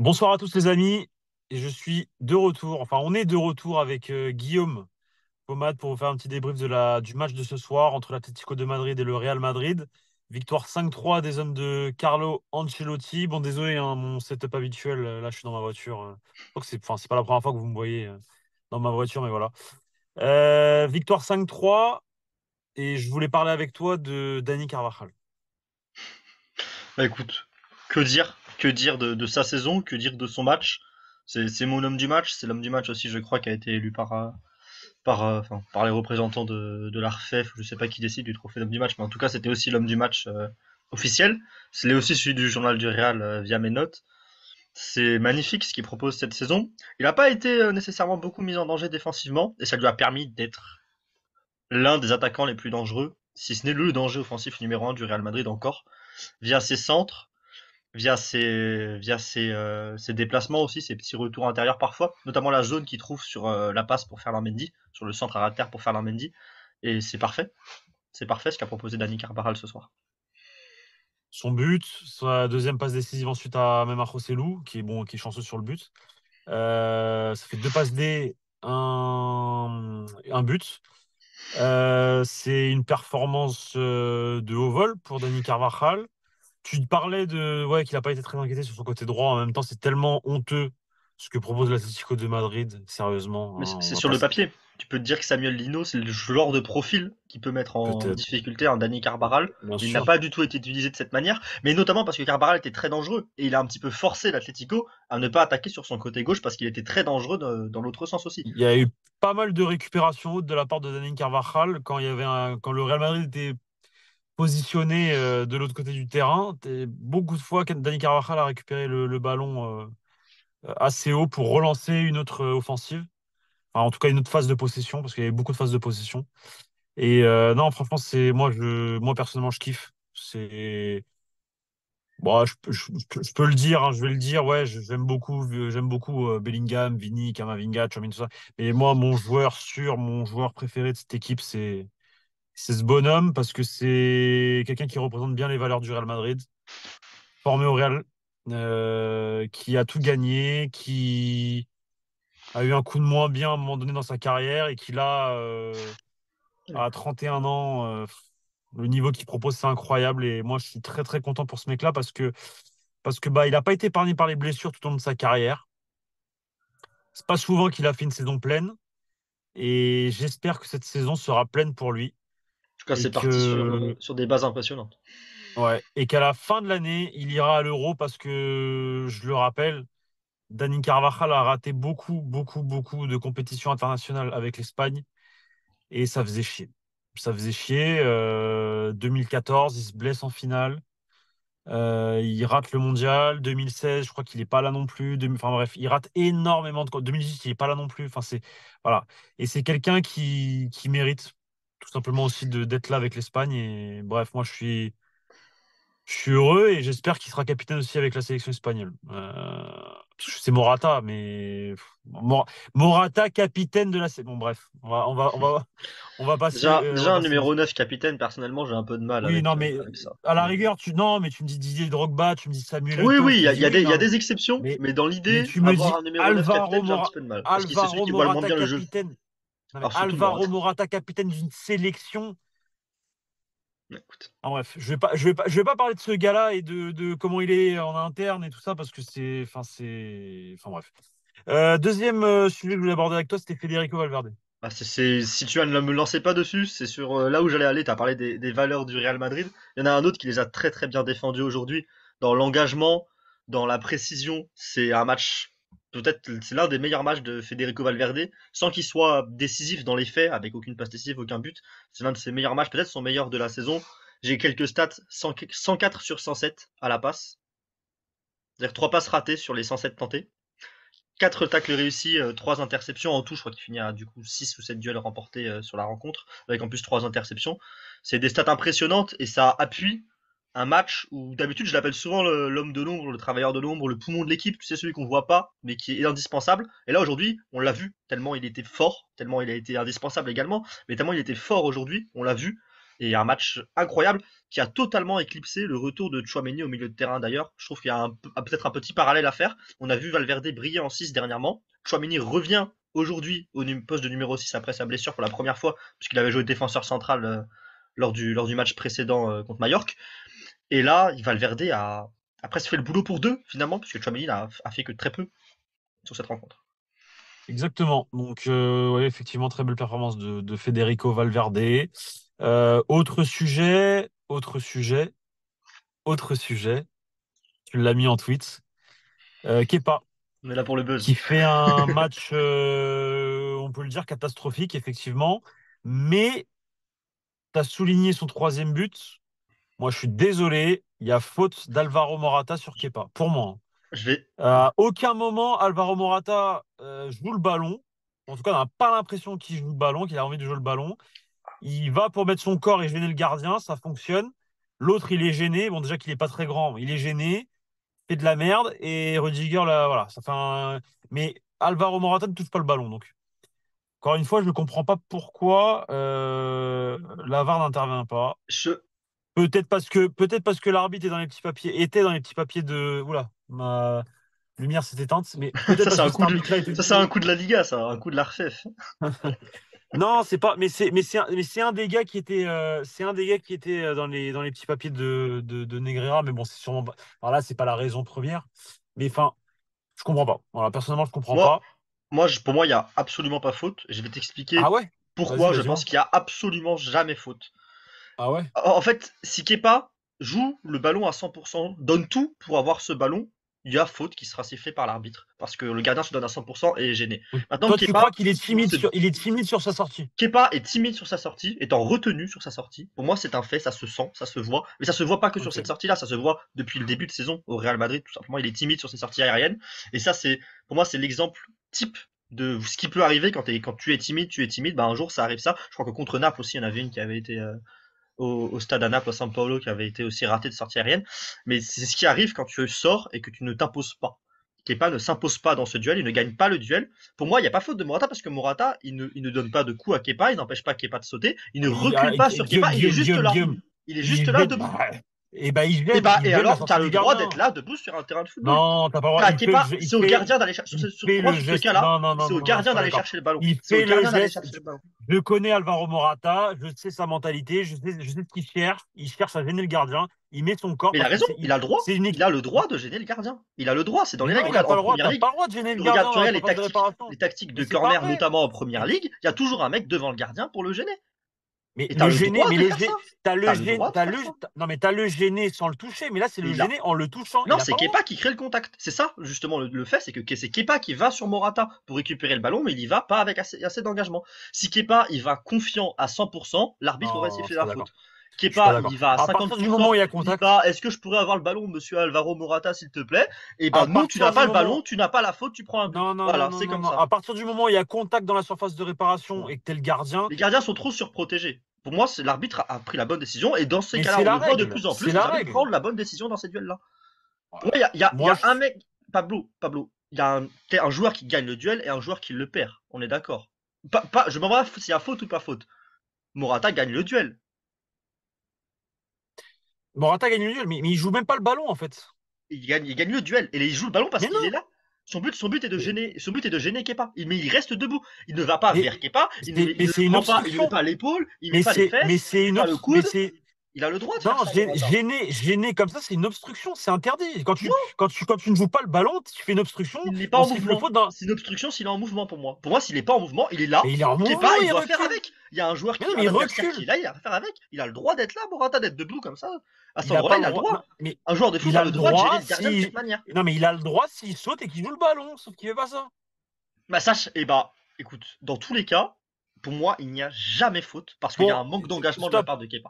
Bonsoir à tous les amis, et je suis de retour, enfin on est de retour avec Guillaume Pomade pour vous faire un petit débrief du match de ce soir entre l'Atlético de Madrid et le Real Madrid. Victoire 5-3 des hommes de Carlo Ancelotti. Bon désolé, hein, mon setup habituel, là je suis dans ma voiture. Je crois que c'est pas la première fois que vous me voyez dans ma voiture, mais voilà. Victoire 5-3, et je voulais parler avec toi de Dani Carvajal. Bah écoute, que dire? Que dire de sa saison? Que dire de son match? C'est mon homme du match. C'est l'homme du match aussi, je crois, qui a été élu enfin, par les représentants de l'ARFEF. Je sais pas qui décide du trophée d'homme du match, mais en tout cas, c'était aussi l'homme du match officiel. C'est aussi celui du journal du Real via mes notes. C'est magnifique ce qu'il propose cette saison. Il n'a pas été nécessairement beaucoup mis en danger défensivement, et ça lui a permis d'être l'un des attaquants les plus dangereux, si ce n'est le danger offensif numéro un du Real Madrid encore, via ses centres, via ses déplacements aussi, ses petits retours intérieurs parfois, notamment la zone qu'il trouve sur la passe pour faire Mendy, sur le centre à terre pour faire Mendy. Et c'est parfait ce qu'a proposé Dani Carvajal ce soir. Son but, sa deuxième passe décisive ensuite à même à Joselu, qui est bon, qui est chanceux sur le but. Ça fait deux passes D, un but. C'est une performance de haut vol pour Dani Carvajal. Tu te parlais de ouais, qu'il n'a pas été très inquiété sur son côté droit. En même temps, c'est tellement honteux ce que propose l'Atlético de Madrid. Mais Sérieusement, hein, on c'est va sur pas le papier. Tu peux te dire que Samuel Lino, c'est le genre de profil qui peut mettre en peut-être, difficulté un Dani Carvajal. bien Il n'a sûr. pas du tout été utilisé de cette manière, mais notamment parce que Carvajal était très dangereux et il a un petit peu forcé l'Atlético à ne pas attaquer sur son côté gauche parce qu'il était très dangereux dans l'autre sens aussi. Il y a eu pas mal de récupérations hautes de la part de Dani Carvajal quand le Real Madrid était positionné de l'autre côté du terrain. Beaucoup de fois, Dani Carvajal a récupéré le ballon assez haut pour relancer une autre offensive. Enfin, en tout cas, une autre phase de possession, parce qu'il y avait beaucoup de phases de possession. Et non, franchement, moi personnellement, je kiffe. Bon, je peux le dire, hein, je vais le dire. Ouais, j'aime beaucoup Bellingham, Vini, Camavinga, Tchouaméni, tout ça. Mais moi, mon joueur préféré de cette équipe, c'est ce bonhomme parce que c'est quelqu'un qui représente bien les valeurs du Real Madrid, formé au Real, qui a tout gagné, qui a eu un coup de moins bien à un moment donné dans sa carrière et qui là, à 31 ans, le niveau qu'il propose, c'est incroyable. Et moi, je suis très très content pour ce mec-là parce que bah, il n'a pas été épargné par les blessures tout au long de sa carrière. C'est pas souvent qu'il a fait une saison pleine et j'espère que cette saison sera pleine pour lui En tout cas, et c'est parti que sur des bases impressionnantes. ouais, et qu'à la fin de l'année, il ira à l'Euro parce que je le rappelle, Dani Carvajal a raté beaucoup de compétitions internationales avec l'Espagne et ça faisait chier. Ça faisait chier. 2014, il se blesse en finale. Il rate le mondial. 2016, je crois qu'il n'est pas là non plus. Enfin bref, il rate énormément de. 2018, il n'est pas là non plus. Enfin, voilà. Et c'est quelqu'un qui mérite tout simplement aussi d'être là avec l'Espagne. Et bref, moi, je suis heureux et j'espère qu'il sera capitaine aussi avec la sélection espagnole. Parce que c'est Morata, mais Morata, capitaine de la sélection. Bon, bref, on va passer. On va Déjà un passer numéro dessus. 9 capitaine, personnellement, j'ai un peu de mal Oui, non, mais avec ça. à la Mais rigueur, non, mais tu me dis Didier Drogba, tu me dis Samuel oui, Eto'o, oui, je te dis oui, il y non, a des exceptions, mais, mais dans mais l'idée, tu me avoir dis un numéro 9 capitaine, j'ai un petit peu de mal. Parce que c'est celui Alvaro qui voit le moins Morata, bien le jeu. capitaine. Non, mais Alors surtout Alvaro Morata. Morata, capitaine d'une sélection. Écoute. Ah, bref, je vais pas parler de ce gars-là et de comment il est en interne et tout ça parce que enfin bref. Deuxième sujet que je voulais aborder avec toi, c'était Federico Valverde. Bah, si tu ne me lançais pas dessus, c'est sur là où j'allais aller. Tu as parlé des valeurs du Real Madrid. Il y en a un autre qui les a très très bien défendus aujourd'hui. Dans l'engagement, dans la précision. C'est un match, peut-être, c'est l'un des meilleurs matchs de Federico Valverde, sans qu'il soit décisif dans les faits, avec aucune passe décisive, aucun but. C'est l'un de ses meilleurs matchs, peut-être son meilleur de la saison. J'ai quelques stats, 104 sur 107 à la passe. C'est-à-dire 3 passes ratées sur les 107 tentés. 4 tacles réussis, 3 interceptions en tout. Je crois qu'il finit à du coup 6 ou 7 duels remportés sur la rencontre, avec en plus 3 interceptions. C'est des stats impressionnantes et ça appuie un match où d'habitude je l'appelle souvent l'homme de l'ombre, le travailleur de l'ombre, le poumon de l'équipe, tu sais, celui qu'on voit pas mais qui est indispensable. Et là aujourd'hui, on l'a vu, tellement il était fort, tellement il a été indispensable également, mais tellement il était fort aujourd'hui, on l'a vu. Et un match incroyable qui a totalement éclipsé le retour de Tchouaméni au milieu de terrain d'ailleurs. Je trouve qu'il y a peut-être un petit parallèle à faire. On a vu Valverde briller en 6 dernièrement. Tchouaméni revient aujourd'hui au poste de numéro 6 après sa blessure pour la première fois, puisqu'il avait joué défenseur central lors du match précédent contre Mallorca. Et là, Valverde a presque fait le boulot pour deux, finalement, puisque Tchouaméni a fait que très peu sur cette rencontre. Exactement. Donc, ouais, effectivement, très belle performance de Federico Valverde. Autre sujet, autre sujet, autre sujet. Tu l'as mis en tweet. Kepa, On est là pour le qui buzz. fait un match, on peut le dire, catastrophique, effectivement. Mais tu as souligné son troisième but. Moi, je suis désolé. Il y a faute d'Alvaro Morata sur Kepa, pour moi. Je vais. À aucun moment, Alvaro Morata joue le ballon. En tout cas, on n'a pas l'impression qu'il joue le ballon, qu'il a envie de jouer le ballon. Il va pour mettre son corps et gêner le gardien, ça fonctionne. L'autre, il est gêné. Bon, déjà qu'il n'est pas très grand, il est gêné, fait de la merde. Et Rudiger, là, voilà, ça fait un. Mais Alvaro Morata ne touche pas le ballon. Donc, encore une fois, je ne comprends pas pourquoi la VAR n'intervient pas. Je... Peut-être parce que l'arbitre est dans les petits papiers, était dans les petits papiers de. Oula, ma lumière s'est éteinte, mais peut-être ça, parce c'est que un cet coup de... arbitre-là était. ça, c'est un coup de la Liga, ça, un coup de la RFEF. Non, c'est pas. Mais c'est un des gars qui était. C'est un des gars qui était dans les petits papiers de Negreira. Mais bon, c'est sûrement pas. Alors là, c'est pas la raison première. Mais enfin, je comprends pas. Voilà, personnellement, je comprends Moi, pas. pour moi, il y a absolument pas faute. Je vais Ah t'expliquer ouais? Vas-y, pourquoi je vas-y, pense hein. qu'il y a absolument jamais faute. Ah ouais? En fait, si Kepa joue le ballon à 100%, donne tout pour avoir ce ballon, il y a faute qui sera sifflée par l'arbitre. Parce que le gardien se donne à 100% et est gêné. Donc, Maintenant, toi, tu crois Kepa, qu'il est timide se- sur sa sortie? Kepa est timide sur sa sortie, étant retenu sur sa sortie. Pour moi, c'est un fait, ça se sent, ça se voit. Mais ça se voit pas que sur Ok. cette sortie-là, ça se voit depuis le début de saison au Real Madrid. Tout simplement, il est timide sur ses sorties aériennes. Et ça, pour moi, c'est l'exemple type de ce qui peut arriver quand tu es timide, tu es timide. Bah, un jour, ça arrive ça. Je crois que contre Naples aussi, il y en avait une qui avait été au stade à Naples, à San Paolo, qui avait été aussi raté de sortie aérienne. Mais c'est ce qui arrive quand tu sors et que tu ne t'imposes pas. Kepa ne s'impose pas dans ce duel, il ne gagne pas le duel. Pour moi, il n'y a pas faute de Morata parce que Morata, il ne donne pas de coup à Kepa, il n'empêche pas Kepa de sauter, il ne recule pas sur Guillaume, Kepa, il est Guillaume, juste Guillaume, là. Guillaume. Il est juste Il là gêne. debout. Il Et gêne, et il gêne la alors, tu sortie as le du droit gardien. d'être là debout sur un terrain de football. Non, t'as pas le droit. Ah, Kepa, c'est au gardien d'aller Il chercher. fait Pour moi, le sur ce geste. cas-là, Non, non, non, c'est non, au non, non, je suis gardien pas d'aller d'accord. chercher le ballon. Il C'est au fait le gardien d'aller geste. chercher le ballon. Je connais Alvaro Morata, je sais sa mentalité, je sais ce qu'il cherche. Il cherche à gêner le gardien. Il met son corps Mais il a parce que raison, il a le droit. c'est une Il équipe. a le droit de gêner le gardien. Il a le droit, c'est dans Mais les non, règles. il n'a pas En le droit. première T'as ligue, pas le droit de gêner le tu gardien regardes, tu dans la regardes surface de réparation. les tactiques Mais de c'est pas corner, vrai. notamment en première Mais, ligue, il y a toujours un mec devant le gardien pour le gêner. mais Et t'as le le gêner, droit mais de le faire ça. gêner, t'as le T'as le gêner, droit de faire ça. non mais t'as le gêner sans le toucher. Mais là, c'est Et le il a... gêner en le touchant. Non, Il a c'est pas le droit. Kepa qui crée le contact. C'est ça, justement, le fait, c'est Kepa qui va sur Morata pour récupérer le ballon, mais il y va pas avec assez d'engagement. Si Kepa, il va confiant à 100%, l'arbitre aurait Non, non, je sifflé suis pas la d'accord. faute. Je suis pas Kepa, il d'accord. y va à À partir du moment 50%, où il y a il dit contact, pas est-ce que je pourrais avoir le ballon, monsieur Alvaro Morata, s'il te plaît? Et à ben non, tu partir n'as du pas le ballon, moment tu n'as pas la faute, tu prends un but. Non, non, non, Voilà, non, c'est non, comme non. ça. À partir du moment où il y a contact dans la surface de réparation et que t'es le gardien, Les gardiens sont trop surprotégés. Pour moi, l'arbitre a pris la bonne décision, et dans ces mais cas-là, c'est on la le voit de règle. plus en C'est plus, les la arbitres prennent règle. la bonne décision dans ces duels-là. Pour moi, Ouais. il y Moi, a un mec, Pablo, il y a un joueur qui gagne le duel et un joueur qui le perd. On est d'accord. Je m'en vais s'il y a faute ou pas faute. Morata gagne le duel. Morata gagne le duel, mais il joue même pas le ballon en fait. Il gagne le duel. Et il joue le ballon parce Mais qu'il est non. là. Son but est de Mais, gêner Kepa. Mais il reste debout. Il ne va pas mais, vers Kepa. Il mais ne le c'est une prend pas. Il ne met obstruction. pas l'épaule. Il ne met Mais pas les c'est, mais fesses. Il ne c'est met une pas le obs- mais coude. c'est, Il a le droit de faire non, ça, Morata. gêner comme ça, c'est une obstruction. C'est interdit. Quand tu, Non, quand tu, quand tu ne joues pas le ballon, tu fais une obstruction, il n'est pas on en siffle mouvement. faute dans. C'est une obstruction s'il est en mouvement pour moi. Pour moi, s'il n'est pas en mouvement, il est là. Mais il est en Kepa, mouvement, il il doit faire recule. avec. Il y a un joueur Mais non, mais un il adversaire qui est recule. là, il a à faire avec. Il a le droit d'être là, Morata, d'être debout comme ça. À cet Il n'a pas endroit-là, il le a le droit. Non, droit. mais Un joueur de foot il a a le le droit de gérer droit le gardien de si. cette manière. Non, mais il a le droit s'il saute et qu'il joue le ballon. Sauf qu'il fait pas ça. Bah sache, écoute, dans tous les cas, pour moi, il n'y a jamais faute parce qu'il y a Bon, un manque d'engagement de la stop. part de Kepa.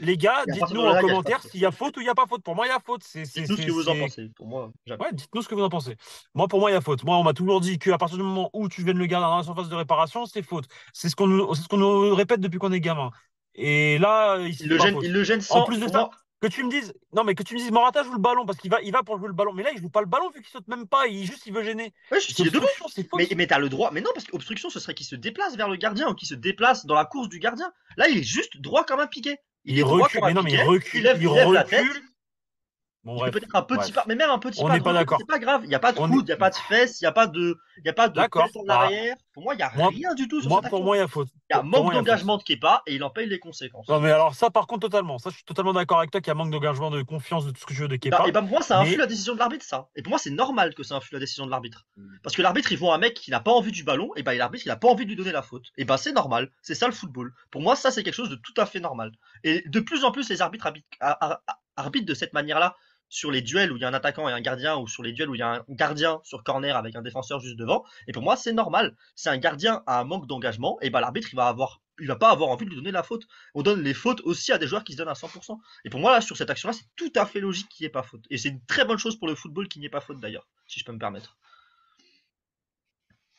Les gars, Et à partir dites-nous de en là, il n'y a pas de commentaire faute. s'il y a faute ou il n'y a pas faute. Pour moi, il y a faute. Dites-nous ce que vous en pensez. Pour moi, jamais. Ouais, dites-nous ce que vous en pensez. Moi, pour moi, il y a faute. Moi, on m'a toujours dit qu'à partir du moment où tu viens de le garder dans la surface de réparation, c'est faute. C'est ce qu'on nous répète depuis qu'on est gamin. Et là, il Il siffle le pas gêne, il faute. le gêne En sans, plus de pour ça, moi. Que tu me dises, non, mais que tu me dises, Morata joue le ballon parce qu'il va pour jouer le ballon. Mais là, il joue pas le ballon vu qu'il saute même pas. Il veut gêner. Ouais, C'est juste il est devant. obstruction, c'est faute. Mais t'as le droit. Mais non, parce qu'obstruction, ce serait qu'il se déplace vers le gardien ou qu'il se déplace dans la course du gardien. Là, il est juste droit comme un piqué. Il Il est droit comme recule. un Mais non, mais il piqué. recule. Il Il lève la tête. recule. Bon, Il fait bref. peut-être un petit pas, Bref. mais même un petit On pas n'est de pas recul, c'est d'accord. pas grave. Il n'y a pas de On est coude, il n'y a pas de fesses, il y a pas de tête d'accord. en Bah, arrière. Pour moi, il n'y a moi, rien du tout sur cette pour action. moi, il y a faute. Il y a Pour manque moi, il y a faute. d'engagement de Kepa et il en paye les Non, conséquences. mais alors ça, par contre, totalement. Ça, je suis totalement d'accord avec toi qu'il y a manque d'engagement, de confiance, de tout ce que je veux de Et Kepa. ben pour moi, ça influe Mais la décision de l'arbitre, ça. Et pour moi, c'est normal que ça influe la décision de l'arbitre. Parce que l'arbitre, il voit un mec qui n'a pas envie du ballon, et ben l'arbitre, il n'a pas envie de lui donner la faute. Et ben c'est normal. C'est ça le football. Pour moi, ça, c'est quelque chose de tout à fait normal. Et de plus en plus, les arbitres arbitrent de cette manière-là sur les duels où il y a un attaquant et un gardien, ou sur les duels où il y a un gardien sur corner avec un défenseur juste devant. Et pour moi, c'est normal. Si un gardien a un manque d'engagement, et ben l'arbitre, il va pas avoir envie de lui donner la faute. On donne les fautes aussi à des joueurs qui se donnent à 100%. Et pour moi, là, sur cette action-là, c'est tout à fait logique qu'il n'y ait pas faute. Et c'est une très bonne chose pour le football qu'il n'y ait pas faute d'ailleurs, si je peux me permettre.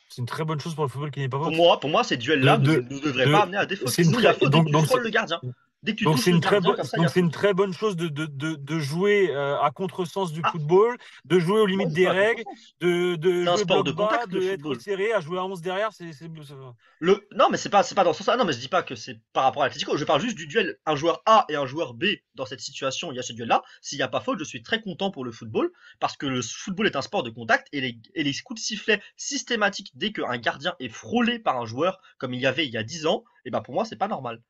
c'est une très bonne chose pour le football qui n'est pas faute. Pour moi ces De, duels-là de, ne devraient pas de, amener à des fautes. c'est une Sinon, il y a très, faute dès que tu frôles le gardien. Dès que tu touches le gardien, comme ça, il y a c'est une faute. très bonne chose de jouer à contresens du Ah, football, de jouer aux moi, limites je des pas à règles, contresens. de C'est un jouer sport bloc de bas, contact, le de être football. serré, à jouer à 11 derrière. Non, mais c'est pas dans ce sens-là. Non, mais je dis pas que c'est par rapport à l'Atlético. Je parle juste du duel un joueur A et un joueur B dans cette situation. Il y a ce duel-là. S'il n'y a pas faute, je suis très content pour le football parce que le football est un sport de contact et les coups de sifflet systématiques dès qu'un gardien est frôlé par un joueur, comme il y avait il y a 10 ans, et ben pour moi c'est pas normal.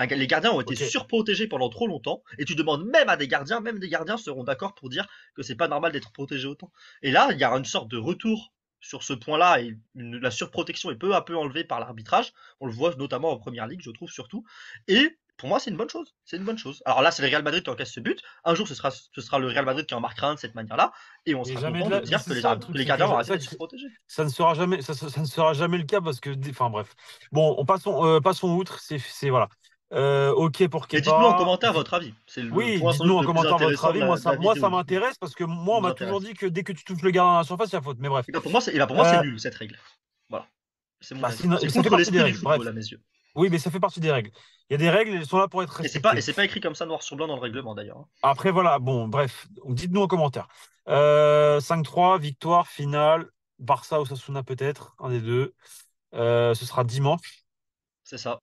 Les gardiens ont été Ok. surprotégés pendant trop longtemps et tu demandes même à des gardiens, même des gardiens seront d'accord pour dire que c'est pas normal d'être protégé autant. Et là, il y a une sorte de retour sur ce point-là et la surprotection est peu à peu enlevée par l'arbitrage. On le voit notamment en première ligue, je trouve surtout. Et pour moi, c'est une bonne chose. C'est une bonne chose. Alors là, c'est le Real Madrid qui encaisse ce but. Un jour, ce sera le Real Madrid qui en marquera un de cette manière-là. Et on Et sera jamais content de de la... Mais dire c'est ça le truc, que les c'est que gardiens vont arrêter d'être ça, surprotégés. ça ne sera jamais, ça ne sera jamais le cas parce que, enfin bref. Bon, passons outre. Voilà. Ok pour Et dites-nous en Kepa. commentaire votre avis. C'est le Oui, point sans dites-nous doute en le plus commentaire votre intéressant de avis. de la Moi, vidéo, ça du coup. m'intéresse parce que moi, Ça on nous m'a toujours intéresse. dit que dès que tu touches le gardien dans la surface, il y a faute. Mais bref. Et pour moi, c'est Euh, nul, cette règle. Voilà. C'est mon bah, avis. C'est ça fait contre partie des l'esprit du règles. football, Bref. à mes yeux. Oui, mais ça fait partie des règles. Il y a des règles, elles sont là pour être Et respectées. c'est pas écrit comme ça noir sur blanc dans le règlement, d'ailleurs, hein. Après, voilà. Bon, bref. Donc, dites-nous en commentaire. 5-3, victoire, finale. Barça ou Sasuna peut-être, un des deux. Ce sera dimanche. C'est ça.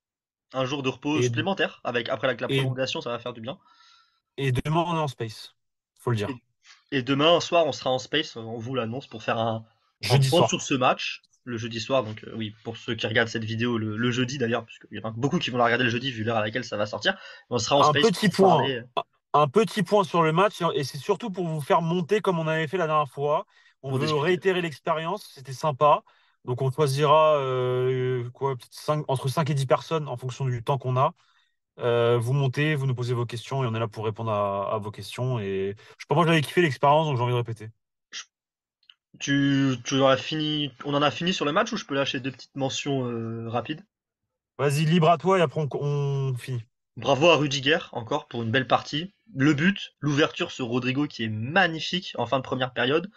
Un jour de repos Et, supplémentaire, avec après la et, prolongation, ça va faire du bien. et demain, on est en space. Faut le dire. Et, et demain soir, on sera en space, on vous l'annonce, pour faire un Jeudi point soir. sur ce match, le jeudi soir. Donc oui, pour ceux qui regardent cette vidéo le jeudi d'ailleurs, puisqu'il y en a beaucoup qui vont la regarder le jeudi vu l'heure à laquelle ça va sortir. On sera en Un space petit pour point. parler, Un petit point sur le match, et c'est surtout pour vous faire monter comme on avait fait la dernière fois. On pour veut discuter. réitérer l'expérience, c'était sympa. Donc on choisira quoi, peut-être entre 5 et 10 personnes en fonction du temps qu'on a. Vous montez, vous nous posez vos questions et on est là pour répondre à vos questions. Et je sais pas, moi j'avais kiffé l'expérience, donc j'ai envie de répéter. Tu en as fini, on en a fini sur le match ou je peux lâcher deux petites mentions rapides? Vas-y, libre à toi et après on finit. Bravo à Rudiger encore pour une belle partie. Le but, l'ouverture sur Rodrigo qui est magnifique en fin de première période.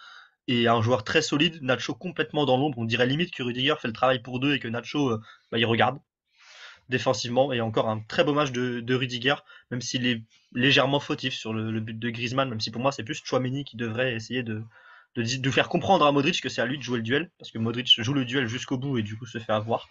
Et un joueur très solide, Nacho complètement dans l'ombre. On dirait limite que Rudiger fait le travail pour deux et que Nacho, il regarde défensivement. Et encore un très beau match de Rudiger, même s'il est légèrement fautif sur le but de Griezmann, même si pour moi c'est plus Chouameni qui devrait essayer de faire comprendre à Modric que c'est à lui de jouer le duel, parce que Modric joue le duel jusqu'au bout et du coup se fait avoir.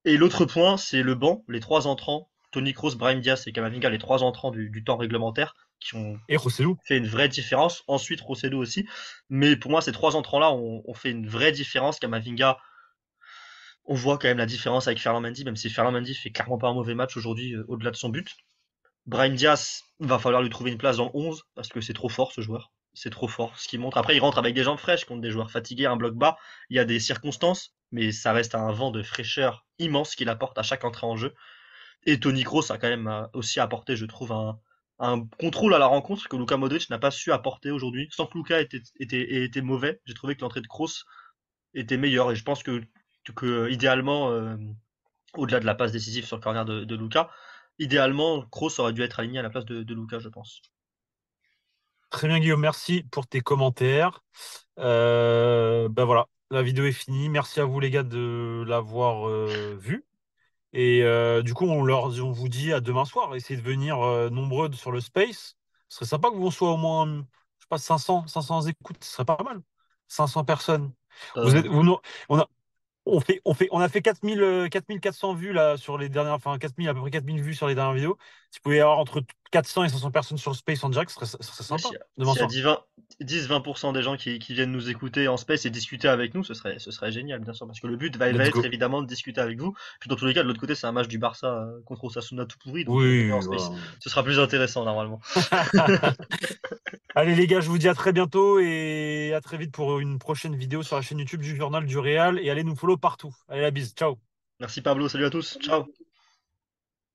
Et l'autre point, c'est le banc, les trois entrants, Toni Kroos, Brahim Diaz et Camavinga, les trois entrants du temps réglementaire, qui ont Et Rossellou. fait une vraie différence. Ensuite, Rosselló aussi. Mais pour moi, ces trois entrants-là ont fait une vraie différence. Camavinga, on voit quand même la différence avec Ferland Mendy, même si Ferland Mendy fait clairement pas un mauvais match aujourd'hui, au-delà de son but. Brahim Diaz, va falloir lui trouver une place dans le 11, parce que c'est trop fort ce joueur. C'est trop fort ce qu'il montre. Après, il rentre avec des jambes fraîches contre des joueurs fatigués, un bloc bas. Il y a des circonstances, mais ça reste un vent de fraîcheur immense qu'il apporte à chaque entrée en jeu. Et Toni Kroos a quand même aussi apporté, je trouve, un contrôle à la rencontre que Luka Modric n'a pas su apporter aujourd'hui. Sans que Luka était mauvais, j'ai trouvé que l'entrée de Kroos était meilleure. Et je pense que idéalement, au-delà de la passe décisive sur le corner de Luka, idéalement, Kroos aurait dû être aligné à la place de Luka, je pense. Très bien, Guillaume, merci pour tes commentaires. Ben voilà, la vidéo est finie. Merci à vous, les gars, de l'avoir vue. Et du coup, on vous dit à demain soir. Essayez de venir nombreux sur le Space. Ce serait sympa que vous soit au moins, je sais pas, 500 écoutes, ce serait pas mal. 500 personnes. Vous Euh, êtes, vous, nous- on a, on a fait 4400 vues là sur les dernières, enfin 4000, à peu près 4000 vues sur les dernières vidéos. Si vous pouvez avoir entre 400 et 500 personnes sur Space en direct, ce serait ouais, sympa demain s'il y a soir. 10-20% des gens qui viennent nous écouter en space et discuter avec nous, ce serait génial, bien sûr. Parce que le but va Let's être go. évidemment de discuter avec vous. Puis dans tous les cas, de l'autre côté, c'est un match du Barça contre Osasuna tout pourri. Donc venez en Oui, space. voilà. Ce sera plus intéressant normalement. Allez les gars, je vous dis à très bientôt et à très vite pour une prochaine vidéo sur la chaîne YouTube du Journal du Real et allez nous follow partout. Allez la bise, ciao. Merci Pablo, salut à tous. Ciao.